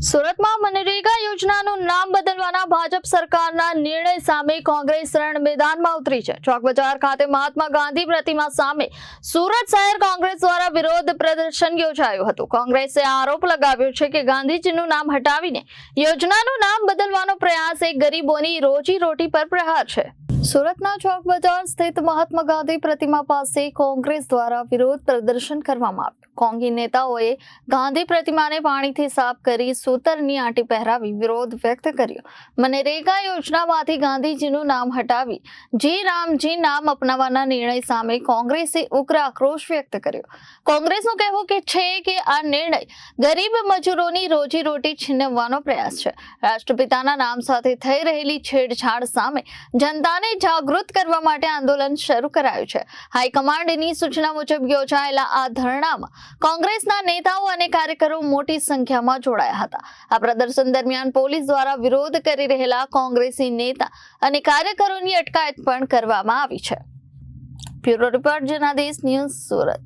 સુરતમાં મનરેગા યોજનાનું નામ બદલવાના ભાજપ સરકારના નિર્ણય સામે કોંગ્રેસ રણ મેદાનમાં ઉતરી છે। ચોક બજાર ખાતે મહાત્મા ગાંધી પ્રતિમા સામે સુરત શહેર કોંગ્રેસ દ્વારા વિરોધ પ્રદર્શન યોજાયું હતું। કોંગ્રેસે આરોપ લગાવ્યો છે કે ગાંધીજીનું નામ હટાવીને યોજનાનું નામ બદલવાનો પ્રયાસ એ ગરીબોની રોજીરોટી પર પ્રહાર છે। સુરતના ચોક બજાર સ્થિત મહાત્મા ગાંધી પ્રતિમા પાસે કોંગ્રેસ દ્વારા વિરોધ પ્રદર્શન કરવામાં આવ્યું। કોંગી નેતાઓએ ગાંધી પ્રતિમાને પાણીથી સાફ કરી સૂતરની આંટી પહેરાવી વિરોધ વ્યક્ત કર્યો। મનરેગા યોજનામાંથી ગાંધીજીનું નામ હટાવી જી રામજી નામ અપનાવવાના નિર્ણય સામે કોંગ્રેસે ઉગ્ર આક્રોશ વ્યક્ત કર્યો। કોંગ્રેસનું કહેવું છે કે આ નિર્ણય ગરીબ મજૂરોની રોજીરોટી છીનવવાનો પ્રયાસ છે। રાષ્ટ્રપિતાના નામ સાથે થઈ રહેલી છેડછાડ સામે જનતાને જાગૃત કરવા માટે આંદોલન શરૂ કરાયું છે। હાઈકમાન્ડની સૂચના મુજબ યોજાયેલા આ ધરણામાં કોંગ્રેસના નેતાઓ અને કાર્યકરો મોટી સંખ્યામાં જોડાયા હતા। આ પ્રદર્શન દરમિયાન પોલીસ દ્વારા વિરોધ કરી રહેલા કોંગ્રેસી નેતા અને કાર્યકરોની અટકાયત પણ કરવામાં આવી છે। Bureau report Janadesh news Surat.